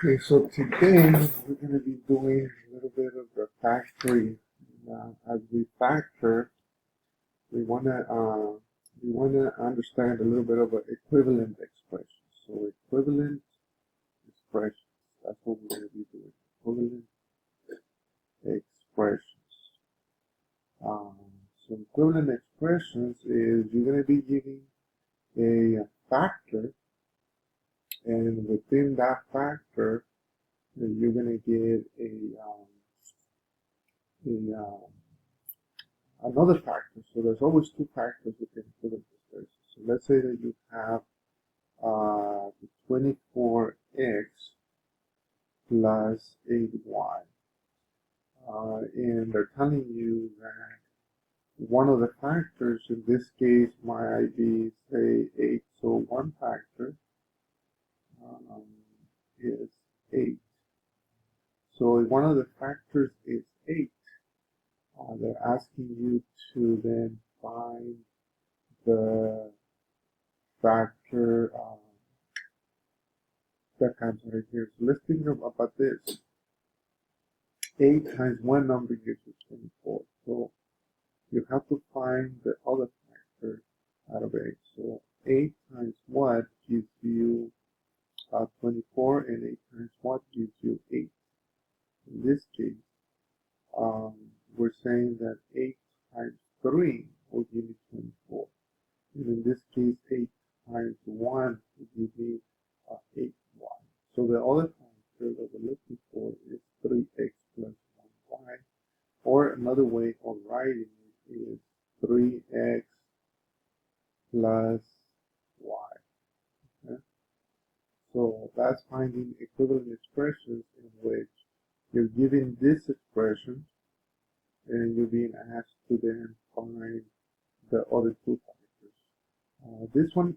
Okay, so today we're going to be doing a little bit of the factoring. As we factor, we want to understand a little bit of equivalent expressions. So equivalent expressions. That's what we're going to be doing. Equivalent expressions. So equivalent expressions is you're going to be giving a factor, and within that factor, you're going to get another factor. So there's always two factors within equivalent expressions. So let's say that you have the 24x plus 8y. And they're telling you that one of the factors, in this case might be, say, 8. So one factor is 8. So if one of the factors is 8, they're asking you to then find the factor that comes right here. So let's think about this. 8 times one number gives you 24. So you have to find the other factor out of 8. So 8 times what gives you 24, and 8 times what gives you 8. In this case, we're saying that 8 times 3 will give me 24. And in this case, 8 times 1 will give me 8y. So the other factor that we're looking for is 3x plus 1y. Or another way of writing it is 3x plus y. Okay? So that's finding equivalent expressions in which you're given this expression and you're being asked to then find the other two factors. This one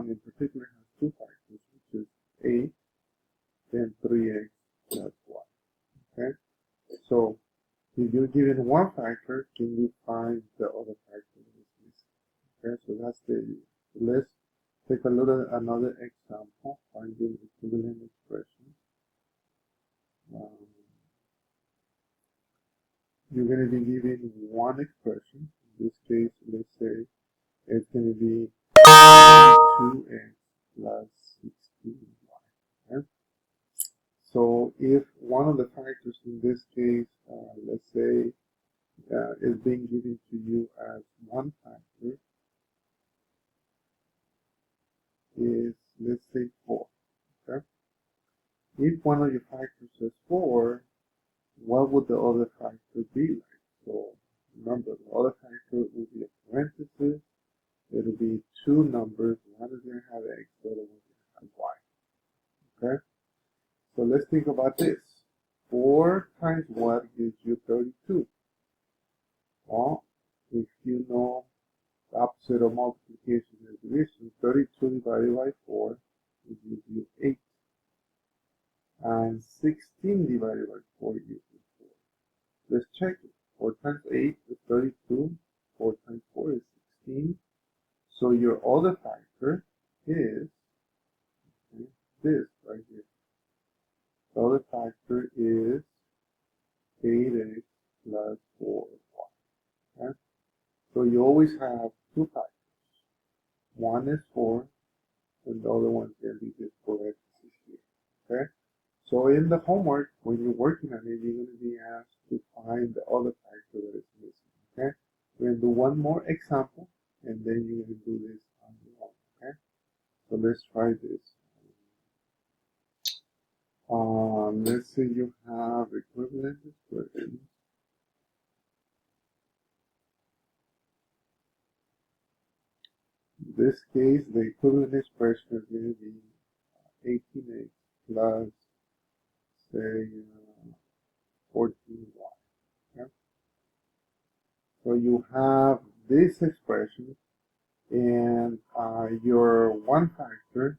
in particular has two factors, which is 8 and 3x plus y. Okay, so if you're given one factor, can you find the other factor that is missing? Okay, so that's the idea. Let's take another example, finding equivalent expressions. You're going to be given one expression. In this case, let's say it's going to be 2x plus 16y. Okay? So if one of the factors in this case, let's say, is being given to you as one factor, is, let's say, 4. Okay? If one of your factors is 4, what would the other factor be like? So remember, the other factor will be a parenthesis. It'll be two numbers. One is going to have x, the other one is going to have y. Okay? So let's think about this. 4 times what gives you 32? Well, if you know the opposite of multiplication and division, 32 divided by 4 will give you 8. And 16 divided by 4 gives you 4. Let's check it. 4 times 8 is 32. 4 times 4 is 16. So your other factor is this right here. The other factor is 8x plus 4y. Okay? So you always have two factors. One is 4, and the other one is going to be this 4x here. Okay? So in the homework, when you're working on it, you're going to be asked to find the other factor that is missing. Okay? We're going to do one more example, and then you're going to do this on your own. Okay? So let's try this. Let's say you have equivalent expressions. In this case, the equivalent expression is going to be 18x plus, say, 14y. Okay? So you have this expression, and your one factor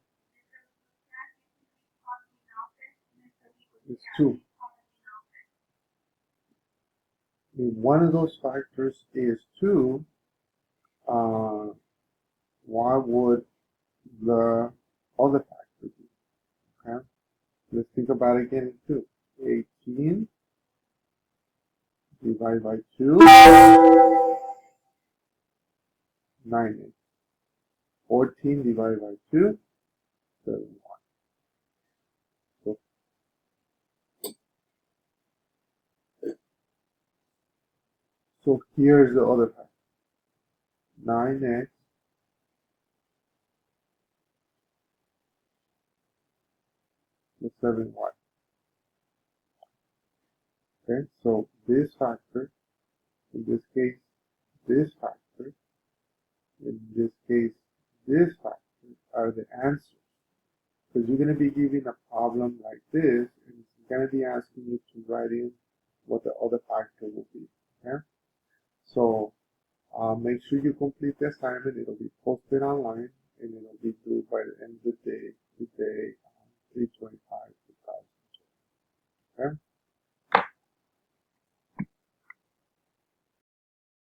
is 2. If one of those factors is 2, what would the other factor be? Okay? let's think about it again in 2. 18 divided by 2, 9x. 14 divided by 2, 7y. So, so here's the other part. 9x plus 7y. Okay, so this factor, in this case, this factor, in this case, this factor are the answers. Because you're going to be given a problem like this, and it's going to be asking you to write in what the other factor will be. Okay? So make sure you complete the assignment. It'll be posted online, and it'll be due by the end of the day.